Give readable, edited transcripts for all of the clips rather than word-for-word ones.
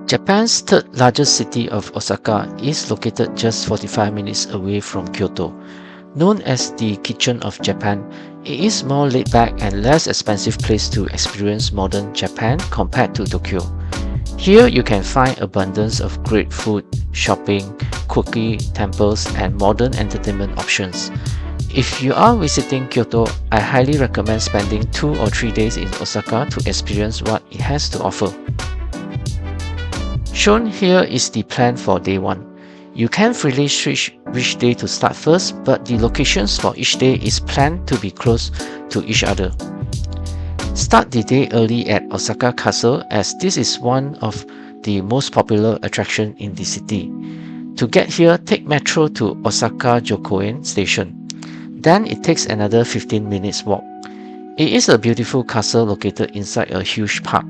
Japan's third largest city of Osaka is located just 45 minutes away from Kyoto. Known as the Kitchen of Japan, it is more laid back and less expensive place to experience modern Japan compared to Tokyo. Here you can find abundance of great food, shopping, quirky temples and modern entertainment options. If you are visiting Kyoto, I highly recommend spending 2 or 3 days in Osaka to experience what it has to offer. Shown here is the plan for day 1. You can freely switch which day to start first, but the locations for each day is planned to be close to each other. Start the day early at Osaka Castle, as this is one of the most popular attractions in the city. To get here, take metro to Osaka Jokoen station. Then it takes another 15 minutes walk. It is a beautiful castle located inside a huge park.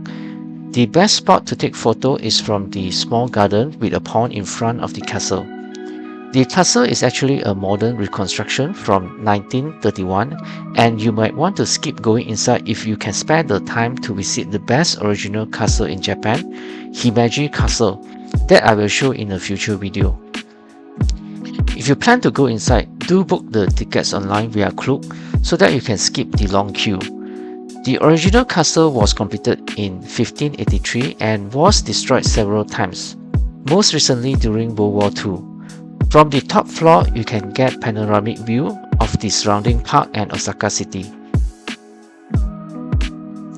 The best spot to take photo is from the small garden with a pond in front of the castle. The castle is actually a modern reconstruction from 1931, and you might want to skip going inside if you can spare the time to visit the best original castle in Japan, Himeji Castle, that I will show in a future video. If you plan to go inside, do book the tickets online via Klook so that you can skip the long queue. The original castle was completed in 1583 and was destroyed several times, most recently during World War II. From the top floor, you can get panoramic view of the surrounding park and Osaka city.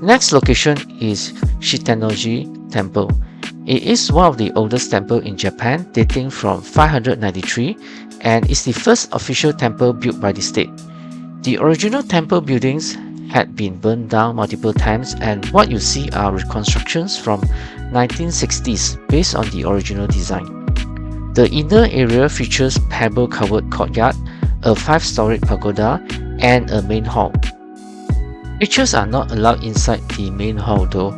Next location is Shitennoji Temple. It is one of the oldest temples in Japan, dating from 593, and is the first official temple built by the state. The original temple buildings had been burned down multiple times, and what you see are reconstructions from 1960s based on the original design. The inner area features pebble-covered courtyard, a 5-storied pagoda, and a main hall. Pictures are not allowed inside the main hall though.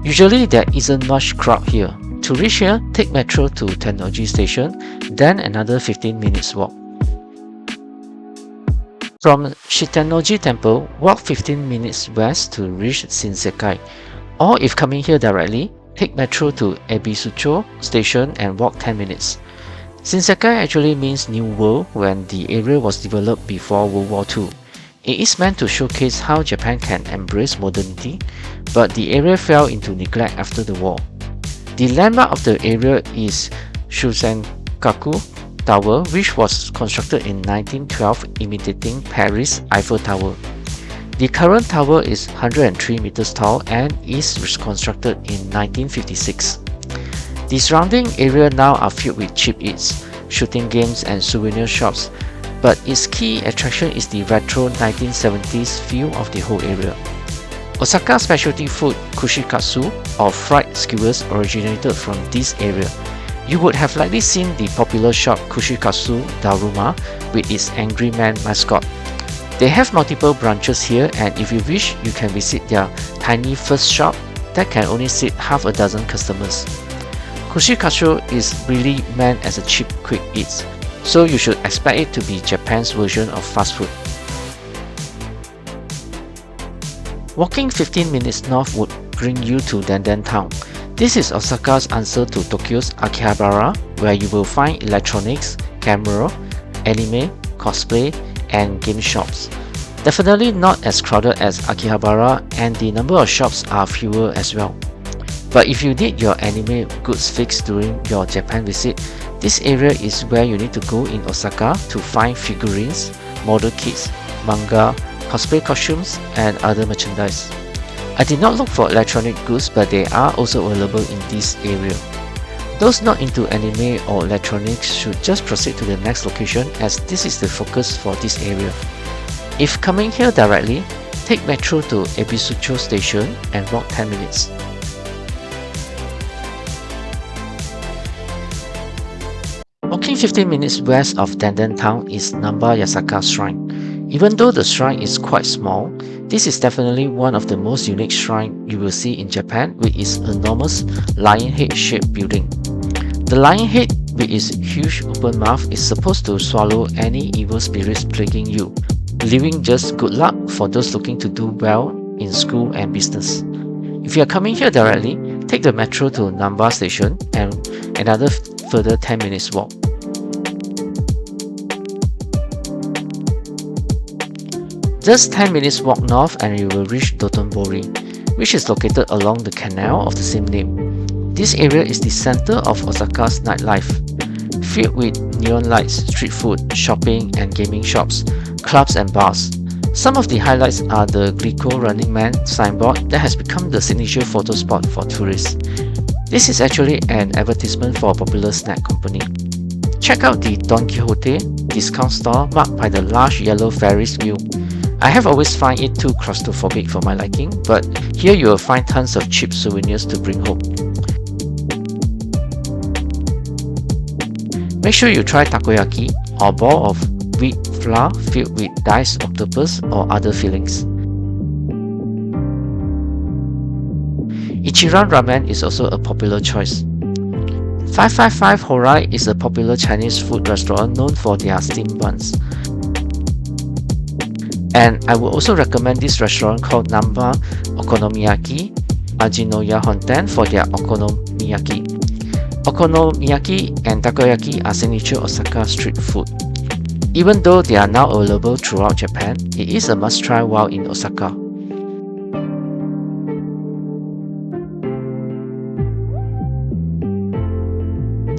Usually there isn't much crowd here. To reach here, take metro to Tennoji station, then another 15 minutes walk. From Shitennoji Temple, walk 15 minutes west to reach Shinsekai, or if coming here directly, take metro to Ebisucho station and walk 10 minutes. Shinsekai actually means New World when the area was developed before World War II. It is meant to showcase how Japan can embrace modernity, but the area fell into neglect after the war. The landmark of the area is Shusenkaku Tower, which was constructed in 1912 imitating Paris Eiffel Tower. The current tower is 103 meters tall and is reconstructed in 1956. The surrounding area now are filled with cheap eats, shooting games and souvenir shops, but its key attraction is the retro 1970s feel of the whole area. Osaka specialty food kushikatsu or fried skewers originated from this area. You would have likely seen the popular shop Kushikatsu Daruma with its Angry Man mascot. They have multiple branches here, and if you wish, you can visit their tiny first shop that can only seat half a dozen customers. Kushikatsu is really meant as a cheap quick eats, so you should expect it to be Japan's version of fast food. Walking 15 minutes north would bring you to Denden Town. This is Osaka's answer to Tokyo's Akihabara, where you will find electronics, camera, anime, cosplay, and game shops. Definitely not as crowded as Akihabara, and the number of shops are fewer as well. But if you need your anime goods fixed during your Japan visit, this area is where you need to go in Osaka to find figurines, model kits, manga, cosplay costumes, and other merchandise. I did not look for electronic goods, but they are also available in this area. Those not into anime or electronics should just proceed to the next location, as this is the focus for this area. If coming here directly, take metro to Ebisucho station and walk 10 minutes. Walking 15 minutes west of Denden Town is Namba Yasaka Shrine. Even though the shrine is quite small, this is definitely one of the most unique shrines you will see in Japan with its enormous lion head shaped building. The lion head with its huge open mouth is supposed to swallow any evil spirits plaguing you, leaving just good luck for those looking to do well in school and business. If you are coming here directly, take the metro to Namba station and another further 10 minutes walk. Just 10 minutes walk north and you will reach Dotonbori, which is located along the canal of the same name. This area is the center of Osaka's nightlife, filled with neon lights, street food, shopping and gaming shops, clubs and bars. Some of the highlights are the Glico Running Man signboard that has become the signature photo spot for tourists. This is actually an advertisement for a popular snack company. Check out the Don Quixote discount store marked by the large yellow Ferris wheel. I have always found it too claustrophobic for my liking, but here you will find tons of cheap souvenirs to bring home. Make sure you try takoyaki, or ball of wheat flour filled with diced octopus or other fillings. Ichiran Ramen is also a popular choice. 555 Horai is a popular Chinese food restaurant known for their steamed buns. And I would also recommend this restaurant called Namba Okonomiyaki Ajinoya Honten for their okonomiyaki. Okonomiyaki and takoyaki are signature Osaka street food. Even though they are now available throughout Japan, it is a must-try while in Osaka.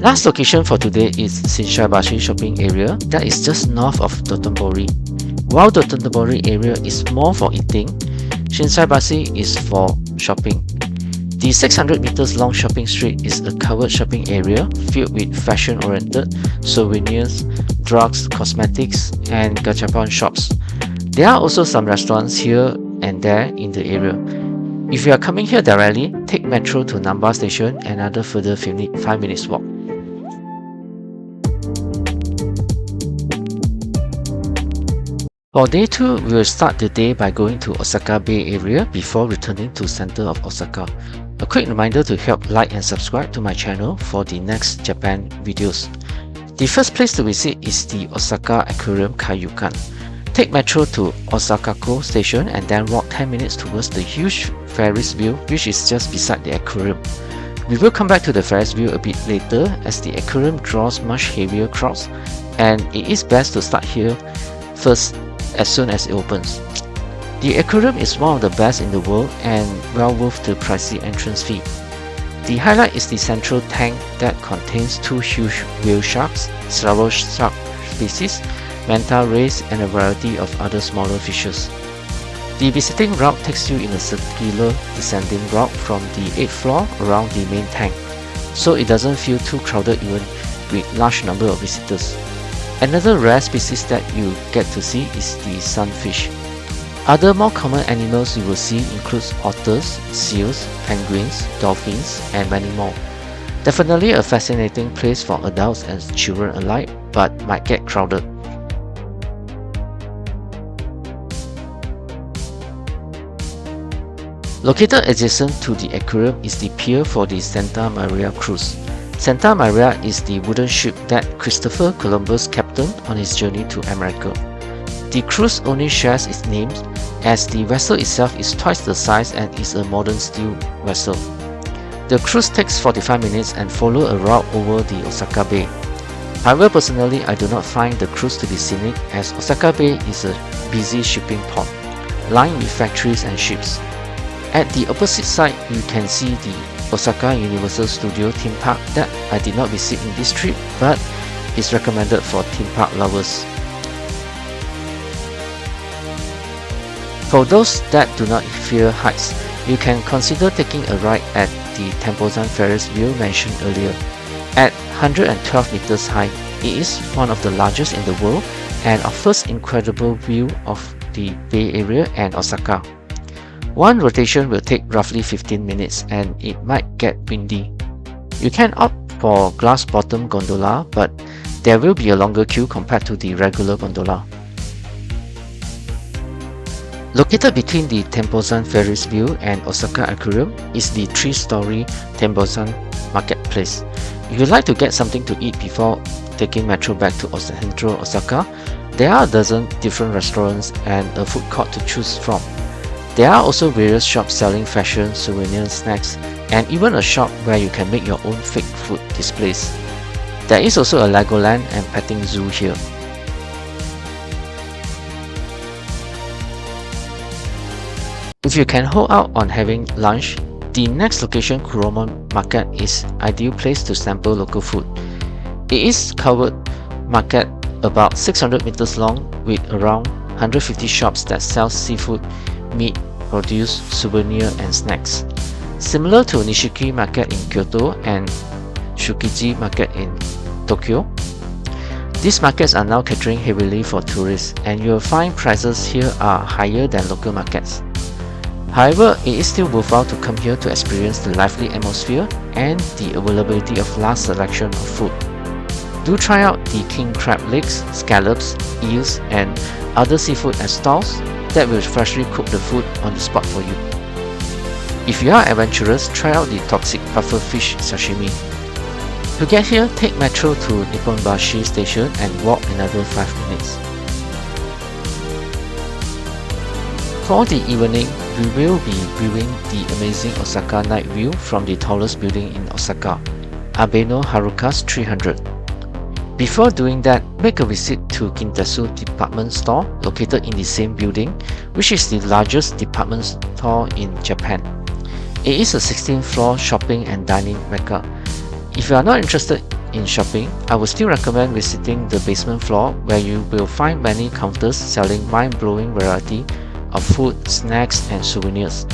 Last location for today is Shinsaibashi shopping area that is just north of Dotonbori. While the Dotonbori area is more for eating, Shinsaibashi is for shopping. The 600 meters long shopping street is a covered shopping area filled with fashion-oriented souvenirs, drugs, cosmetics, and gachapon shops. There are also some restaurants here and there in the area. If you are coming here directly, take metro to Namba station and another further 5 minutes walk. For day 2, we will start the day by going to Osaka Bay area before returning to center of Osaka. A quick reminder to help like and subscribe to my channel for the next Japan videos. The first place to visit is the OsakaAquarium Kaiyukan. Take metro to Osaka station and then walk 10 minutes towards the huge Ferris wheel which is just beside the aquarium. We will come back to the Ferris wheel a bit later as the aquarium draws much heavier crowds and it is best to start here first as soon as it opens. The aquarium is one of the best in the world and well worth the pricey entrance fee. The highlight is the central tank that contains 2 huge whale sharks, several shark species, manta rays and a variety of other smaller fishes. The visiting route takes you in a circular descending route from the 8th floor around the main tank, so it doesn't feel too crowded even with large number of visitors. Another rare species that you get to see is the sunfish. Other more common animals you will see includes otters, seals, penguins, dolphins, and many more. Definitely a fascinating place for adults and children alike, but might get crowded. Located adjacent to the aquarium is the pier for the Santa Maria cruise. Santa Maria is the wooden ship that Christopher Columbus captained on his journey to America. The cruise only shares its name as the vessel itself is twice the size and is a modern steel vessel. The cruise takes 45 minutes and follows a route over the Osaka Bay. However, personally, I do not find the cruise to be scenic as Osaka Bay is a busy shipping port, lined with factories and ships. At the opposite side, you can see the Osaka Universal Studio theme park that I did not visit in this trip, but is recommended for theme park lovers. For those that do not fear heights, you can consider taking a ride at the Tempozan Ferris wheel mentioned earlier. At 112 meters high, it is one of the largest in the world and offers incredible view of the Bay Area and Osaka. One rotation will take roughly 15 minutes and it might get windy. You can opt for glass bottom gondola, but there will be a longer queue compared to the regular gondola. Located between the Tempozan Ferris wheel and Osaka Aquarium is the 3-story Tempozan marketplace. If you'd like to get something to eat before taking metro back to central Osaka, there are a dozen different restaurants and a food court to choose from. There are also various shops selling fashion, souvenirs, snacks, and even a shop where you can make your own fake food displays. There is also a Legoland and petting zoo here. If you can hold out on having lunch, the next location, Kuromon Market, is ideal place to sample local food. It is covered market about 600 meters long with around 150 shops that sell seafood, meat, produce, souvenir and snacks. Similar to Nishiki Market in Kyoto and Shukiji Market in Tokyo, these markets are now catering heavily for tourists, and you will find prices here are higher than local markets. However, it is still worthwhile to come here to experience the lively atmosphere and the availability of large selection of food. Do try out the king crab legs, scallops, eels and other seafood at stalls that will freshly cook the food on the spot for you. If you are adventurous, try out the toxic pufferfish sashimi. To get here, take metro to Dotonbori station and walk another 5 minutes. For the evening, we will be viewing the amazing Osaka night view from the tallest building in Osaka, Abeno Harukas 300. Before doing that, make a visit to Kintetsu department store located in the same building, which is the largest department store in Japan. It is a 16th floor shopping and dining mecca. If you are not interested in shopping, I would still recommend visiting the basement floor where you will find many counters selling mind-blowing variety of food, snacks and souvenirs.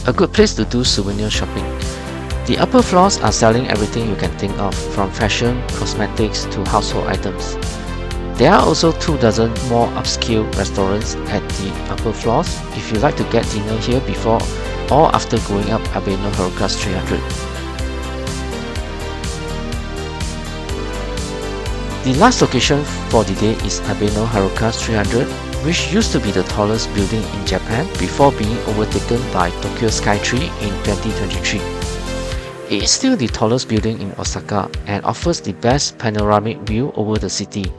A good place to do souvenir shopping. The upper floors are selling everything you can think of, from fashion, cosmetics to household items. There are also 24 more upscale restaurants at the upper floors if you like to get dinner here before or after going up Abeno Harukas 300. The last location for the day is Abeno Harukas 300, which used to be the tallest building in Japan before being overtaken by Tokyo Skytree in 2023. It is still the tallest building in Osaka and offers the best panoramic view over the city.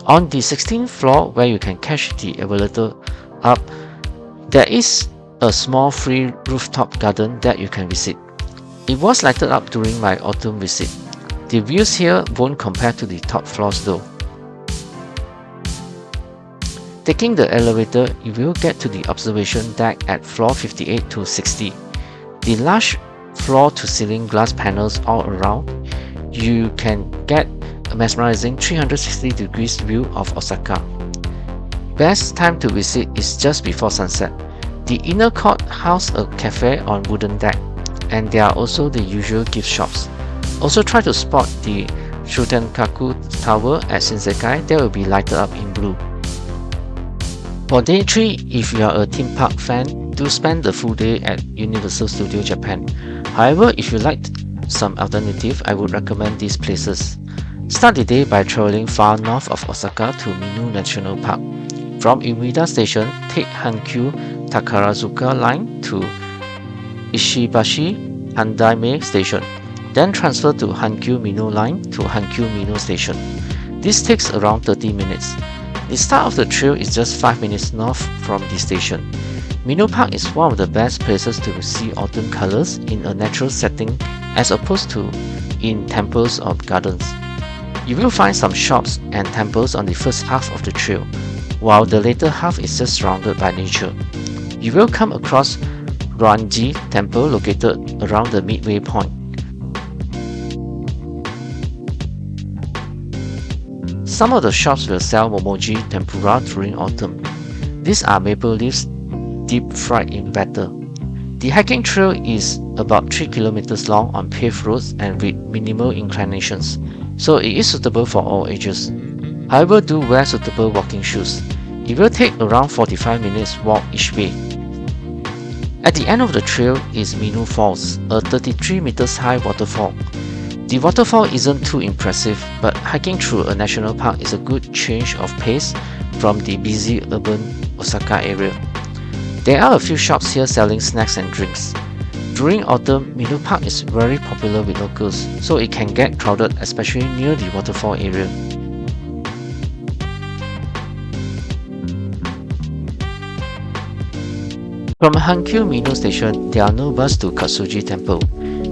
On the 16th floor, where you can catch the elevator up, there is a small free rooftop garden that you can visit. It was lighted up during my autumn visit. The views here won't compare to the top floors though. Taking the elevator, you will get to the observation deck at floor 58 to 60. The large floor-to-ceiling glass panels all around, you can get a mesmerizing 360 degrees view of Osaka. Best time to visit is just before sunset. The inner court houses a cafe on wooden deck, and there are also the usual gift shops. Also try to spot the Shitennoji Tower at Shinsekai that will be lighted up in blue. For day 3, if you are a theme park fan, do spend the full day at Universal Studios Japan. However, if you like some alternative, I would recommend these places. Start the day by traveling far north of Osaka to Minoo National Park. From Umeda Station, take Hankyu Takarazuka Line to Ishibashi Handaime Station. Then transfer to Hankyu Minoo Line to Hankyu Minoo Station. This takes around 30 minutes. The start of the trail is just 5 minutes north from the station. Minoo Park is one of the best places to see autumn colors in a natural setting as opposed to in temples or gardens. You will find some shops and temples on the first half of the trail, while the later half is just surrounded by nature. You will come across Shitennoji Temple located around the midway point. Some of the shops will sell momoji tempura during autumn. These are maple leaves deep fried in batter. The hiking trail is about 3 kilometers long on paved roads and with minimal inclinations, so it is suitable for all ages. However, do wear suitable walking shoes. It will take around 45 minutes walk each way. At the end of the trail is Minoo Falls, a 33 meters high waterfall. The waterfall isn't too impressive, but hiking through a national park is a good change of pace from the busy urban Osaka area. There are a few shops here selling snacks and drinks. During autumn, Minoo Park is very popular with locals, so it can get crowded especially near the waterfall area. From Hankyu Minoo Station, there are no bus to Katsuoji Temple.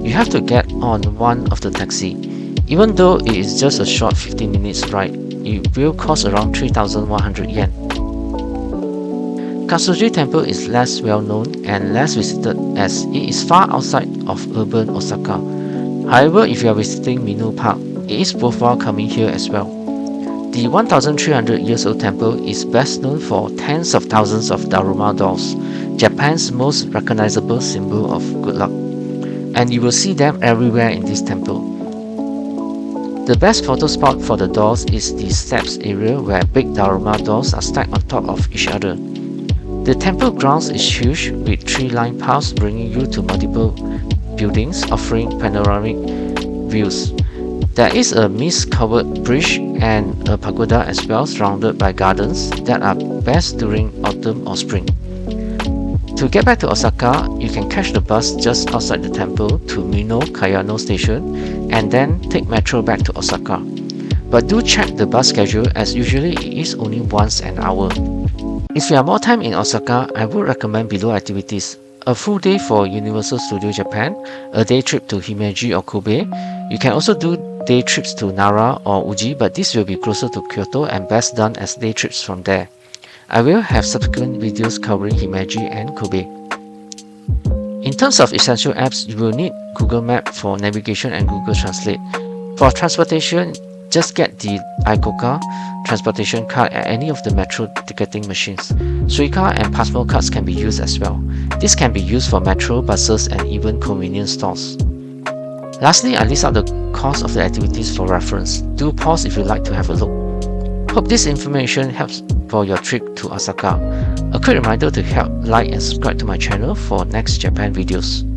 You have to get on one of the taxi. Even though it is just a short 15 minutes ride, it will cost around 3,100 yen. Katsuoji Temple is less well known and less visited as it is far outside of urban Osaka. However, if you are visiting Minoo Park, it is worthwhile coming here as well. The 1,300 years old temple is best known for tens of thousands of Daruma dolls, Japan's most recognizable symbol of good luck, and you will see them everywhere in this temple. The best photo spot for the dolls is the steps area where big Daruma dolls are stacked on top of each other. The temple grounds is huge with tree-lined paths bringing you to multiple buildings offering panoramic views. There is a mist-covered bridge and a pagoda as well, surrounded by gardens that are best during autumn or spring. To get back to Osaka, you can catch the bus just outside the temple to Minoo Kayano Station and then take metro back to Osaka. But do check the bus schedule as usually it is only once an hour. If you have more time in Osaka, I would recommend below activities. A full day for Universal Studio Japan, a day trip to Himeji or Kobe. You can also do day trips to Nara or Uji, but this will be closer to Kyoto and best done as day trips from there. I will have subsequent videos covering Himeji and Kobe. In terms of essential apps, you will need Google Map for navigation and Google Translate. For transportation, just get the Icoca transportation card at any of the metro ticketing machines. Suica and Pasmo cards can be used as well. This can be used for metro, buses, and even convenience stores. Lastly, I list out the cost of the activities for reference. Do pause if you'd like to have a look. Hope this information helps for your trip to Osaka. A quick reminder to help like and subscribe to my channel for next Japan videos.